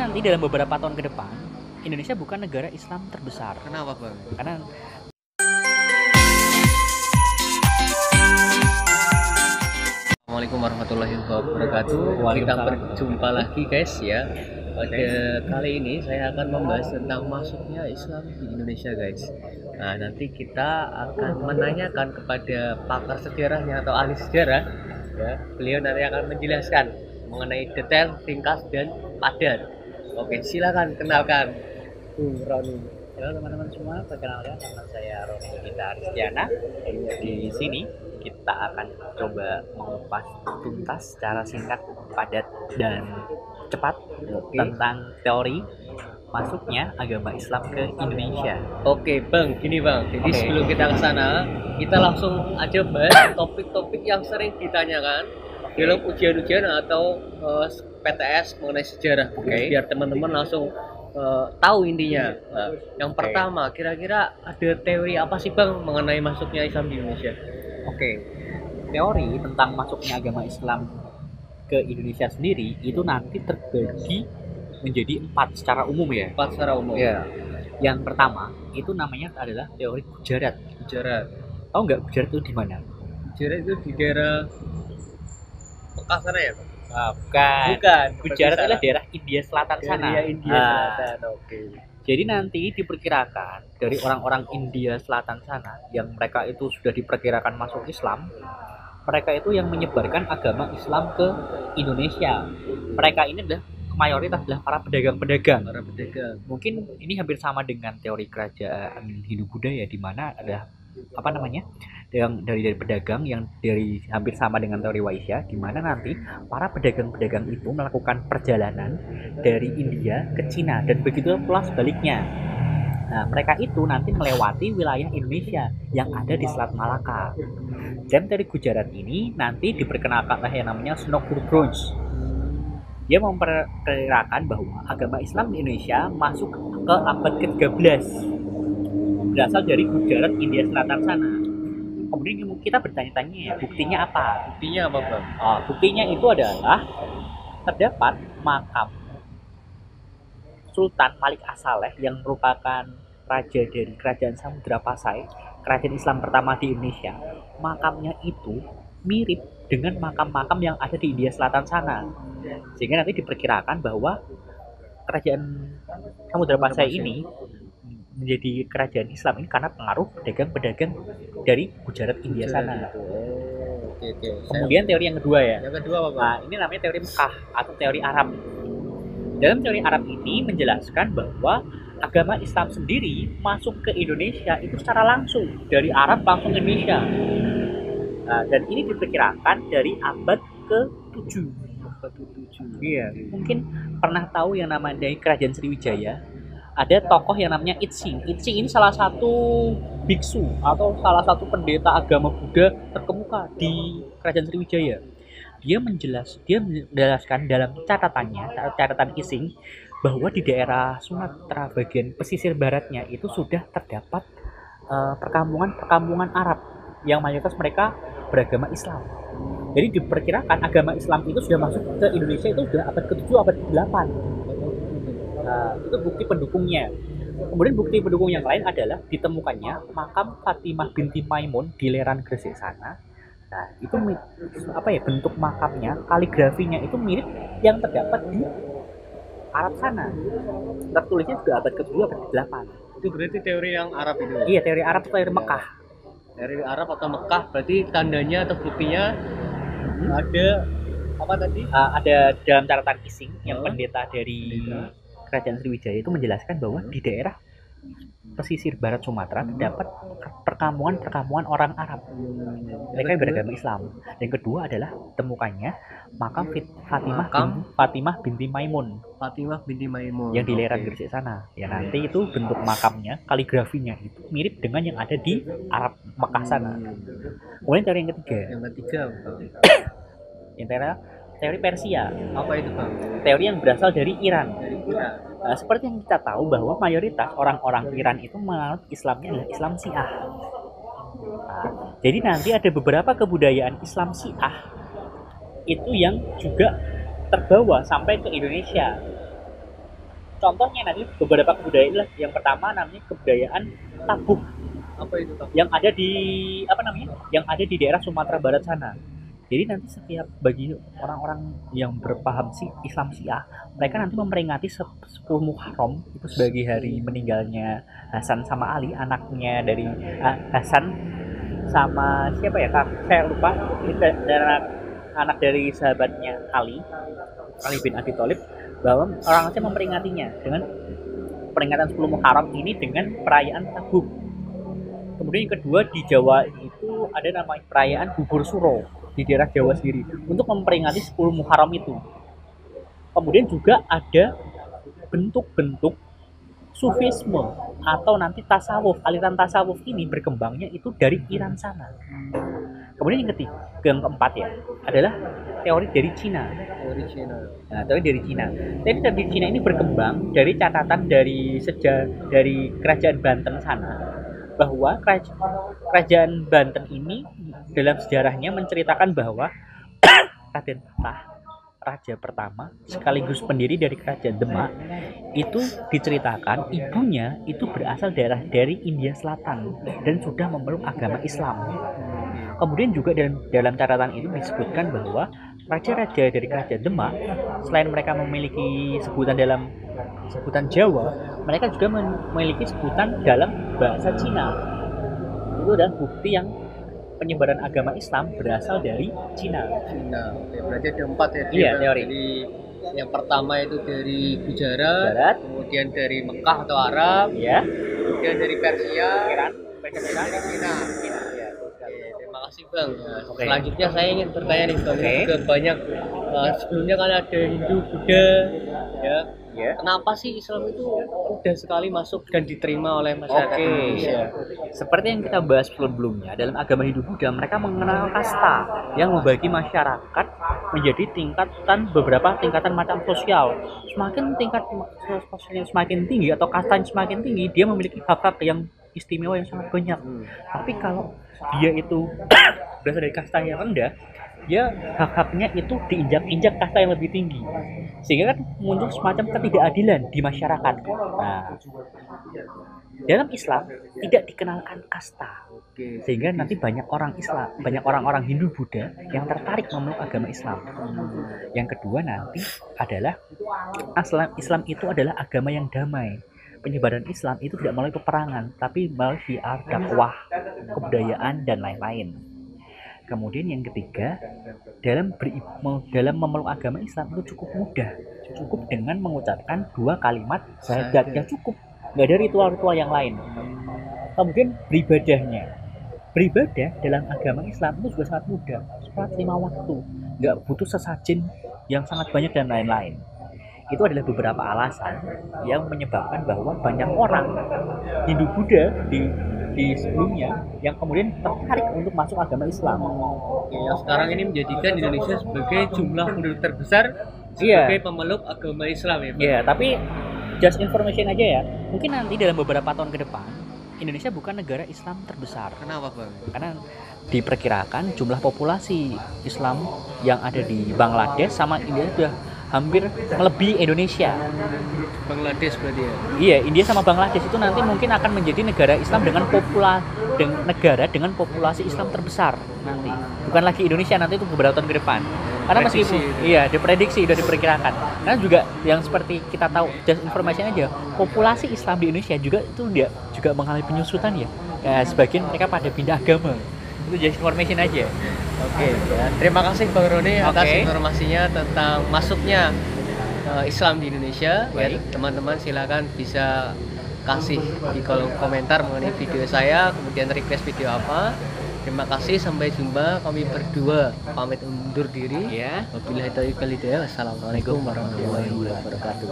nanti dalam beberapa tahun ke depan Indonesia bukan negara Islam terbesar. Kenapa bang? Karena Assalamualaikum warahmatullahi wabarakatuh. Kita berjumpa lagi guys ya. Pada kali ini saya akan membahas tentang masuknya Islam di Indonesia guys. Nah nanti kita akan menanyakan kepada pakar sejarahnya atau ahli sejarah ya. Beliau nanti akan menjelaskan mengenai detail, ringkas dan padat. Oke silakan kenalkan Roni. halo teman-teman semua, perkenalkan nama saya Roni Gita Aristiana. Di sini kita akan coba mengupas tuntas secara singkat, padat dan cepat tentang teori masuknya agama Islam ke Indonesia. Oke bang, gini bang. Jadi sebelum kita ke sana, kita langsung aja bahas topik-topik yang sering ditanyakan dalam ujian-ujian atau PTS mengenai sejarah. Biar teman-teman langsung tahu intinya. Nah, yang pertama, kira-kira ada teori apa sih bang mengenai masuknya Islam di Indonesia? Teori tentang masuknya agama Islam ke Indonesia sendiri itu nanti terbagi menjadi 4 secara umum ya. 4 secara umum. Ya. Yang pertama itu namanya adalah teori Gujarat. Gujarat. Tahu nggak Gujarat itu di mana? Gujarat itu di daerah Mekah sana ya? Bukan. Gujarat adalah daerah India Selatan sana. India Selatan. Oke. Jadi nanti diperkirakan dari orang-orang India Selatan sana yang mereka itu sudah diperkirakan masuk Islam, mereka itu yang menyebarkan agama Islam ke Indonesia. Mereka ini adalah mayoritas adalah para pedagang-pedagang. Mungkin ini hampir sama dengan teori kerajaan Hindu-Buddha ya, di mana ada yang dari pedagang yang dari hampir sama dengan teori Waisya, di mana nanti para pedagang-pedagang itu melakukan perjalanan dari India ke Cina dan begitu pula sebaliknya. Nah, mereka itu nanti melewati wilayah Indonesia yang ada di Selat Malaka. Dan dari Gujarat ini nanti diperkenalkan yang namanya Sno Gurgroj. Dia memperkirakan bahwa agama Islam di Indonesia masuk ke abad ke-13. Berasal dari Gujarat, India Selatan sana. Kemudian kita bertanya-tanya ya, buktinya apa? Bang? Buktinya itu adalah terdapat makam Sultan Malik As-Saleh yang merupakan raja dari kerajaan Samudra Pasai, kerajaan Islam pertama di Indonesia. Makamnya itu mirip dengan makam-makam yang ada di India Selatan sana. Sehingga nanti diperkirakan bahwa kerajaan Samudra Pasai ini menjadi kerajaan Islam ini karena pengaruh pedagang-pedagang dari Gujarat India sana. Kemudian teori yang kedua ya. Yang kedua apa, Pak? Nah, ini namanya teori Mekah atau teori Arab. Dalam teori Arab ini menjelaskan bahwa agama Islam sendiri masuk ke Indonesia itu secara langsung dari Arab langsung ke Indonesia. Nah, dan ini diperkirakan dari abad ke-7. Iya, mungkin pernah tahu yang namanya Kerajaan Sriwijaya. Ada tokoh yang namanya Itsing. Itsing ini salah satu biksu atau salah satu pendeta agama Buddha terkemuka di Kerajaan Sriwijaya. Dia menjelaskan dalam catatan Itsing bahwa di daerah Sumatera bagian pesisir baratnya itu sudah terdapat perkampungan Arab yang mayoritas mereka beragama Islam. Jadi diperkirakan agama Islam itu sudah masuk ke Indonesia itu sudah abad ke-7, abad ke-8. Nah, itu bukti pendukungnya. Kemudian bukti pendukung yang lain adalah ditemukannya makam Fatimah binti Maimun di Leran Gresik sana. Nah, itu bentuk makamnya, kaligrafinya itu mirip yang terdapat di Arab sana. Tertulisnya juga abad ke-7, abad ke-8. Itu berarti teori yang Arab itu? Iya, teori Arab atau teori Mekah. Teori Arab atau Mekah berarti tandanya atau buktinya ada apa tadi? Ada dalam catatan Itsing yang pendeta dari Kerajaan Sriwijaya itu menjelaskan bahwa di daerah pesisir barat Sumatera terdapat perkampungan orang Arab. Mereka beragama Islam. Yang kedua adalah temukannya makam Fatimah binti Maimun. Yang di Leran Gresik sana. Ya nanti itu bentuk makamnya, kaligrafinya itu mirip dengan yang ada di Arab Mekah sana. Kemudian teori yang ketiga. Yang teori Persia. Apa itu, Bang? Teori yang berasal dari Iran. Nah, seperti yang kita tahu bahwa mayoritas orang-orang Iran itu menganut Islamnya adalah Islam Syiah. Nah, jadi nanti ada beberapa kebudayaan Islam Syiah itu yang juga terbawa sampai ke Indonesia. Contohnya nanti beberapa kebudayaan lah. Yang pertama namanya kebudayaan tabuh Apa itu Kak? yang ada di Yang ada di daerah Sumatera Barat sana. Jadi nanti setiap bagi orang-orang yang berpaham Islam Syiah, mereka nanti memperingati 10 Muharram itu sebagai hari meninggalnya Hasan sama Ali, anaknya dari Hasan sama siapa ya Kak? Saya lupa. Itu anak dari sahabatnya Ali bin Abi Thalib, bahwa orang Aceh memperingatinya dengan peringatan 10 Muharram ini dengan perayaan Tabuk. Kemudian yang kedua di Jawa itu ada namanya perayaan Bubur Suro di daerah Jawa sendiri untuk memperingati 10 Muharram itu. Kemudian juga ada bentuk-bentuk Sufisme atau nanti tasawuf. Aliran tasawuf ini berkembangnya itu dari Iran sana. Kemudian yang keempat ya adalah teori dari Cina. Teori dari Cina. Teori dari Cina ini berkembang dari catatan dari kerajaan Banten sana, bahwa kerajaan Banten ini dalam sejarahnya menceritakan bahwa Raden Patah, raja pertama sekaligus pendiri dari kerajaan Demak, itu diceritakan ibunya itu berasal dari India Selatan dan sudah memeluk agama Islam. Kemudian juga dalam catatan itu disebutkan bahwa raja-raja dari kerajaan Demak, selain mereka memiliki sebutan Jawa, mereka juga memiliki sebutan dalam bahasa Cina. Itu adalah bukti yang penyebaran agama Islam berasal dari Cina. Oke, berarti ada 4 ya. Iya, teori. Jadi yang pertama itu dari Gujarat, kemudian dari Mekah atau Arab, ya, kemudian dari Persia, Iran, Cina. Ya, Terima kasih Bang. Oke. Selanjutnya saya ingin bertanya nih Bang, Oke. juga banyak sebelumnya kan ada Hindu, Buddha, ya. Ya. Kenapa sih Islam itu mudah sekali masuk dan diterima oleh masyarakat Oke. Indonesia? Seperti yang kita bahas sebelumnya, dalam agama Hindu Buddha mereka mengenal kasta yang membagi masyarakat menjadi beberapa tingkatan macam sosial. Semakin tingkat sosialnya semakin tinggi atau kastanya semakin tinggi, dia memiliki hak-hak yang istimewa yang sangat banyak. Tapi kalau dia itu berasal dari kasta yang rendah, dia hak-haknya itu diinjak-injak kasta yang lebih tinggi, sehingga kan muncul semacam ketidakadilan di masyarakat. Nah, dalam Islam tidak dikenalkan kasta, sehingga nanti banyak orang-orang Hindu Buddha yang tertarik memeluk agama Islam. Yang kedua nanti adalah Islam itu adalah agama yang damai. Penyebaran Islam itu tidak melalui peperangan, tapi melalui syiar, dakwah, kebudayaan, dan lain-lain. Kemudian yang ketiga, dalam memeluk agama Islam itu cukup mudah, cukup dengan mengucapkan 2 kalimat syahadat, ya cukup, nggak ada ritual-ritual yang lain. Kemudian beribadah dalam agama Islam itu juga sangat mudah, sholat 5 waktu, nggak butuh sesajen yang sangat banyak dan lain-lain. Itu adalah beberapa alasan yang menyebabkan bahwa banyak orang Hindu Buddha di sebelumnya yang kemudian tertarik untuk masuk agama Islam. Yang sekarang ini menjadikan Indonesia sebagai jumlah penduduk terbesar sebagai pemeluk agama Islam ya Pak? Iya, tapi just information aja ya. Mungkin nanti dalam beberapa tahun ke depan Indonesia bukan negara Islam terbesar. Kenapa Bang? Karena diperkirakan jumlah populasi Islam yang ada di Bangladesh sama India sudah hampir melebihi Indonesia. Bangladesh berarti ya? Iya, India sama Bangladesh itu nanti mungkin akan menjadi negara Islam dengan negara dengan populasi Islam terbesar nanti. Bukan lagi Indonesia nanti itu beberapa tahun ke depan. Karena meskipun diprediksi, sudah diperkirakan. Karena juga yang seperti kita tahu, just information aja, populasi Islam di Indonesia juga itu dia juga mengalami penyusutan ya. Sebagian mereka pada pindah agama. Itu just information aja. Oke, ya. Terima kasih Bang Roni atas informasinya tentang masuknya Islam di Indonesia. Ya, teman-teman silakan bisa kasih di kolom komentar mengenai video saya, kemudian request video apa. Terima kasih, sampai jumpa. Kami berdua pamit undur diri. Ya. Wabillahi taufiq wal hidayah. Wassalamualaikum warahmatullahi wabarakatuh.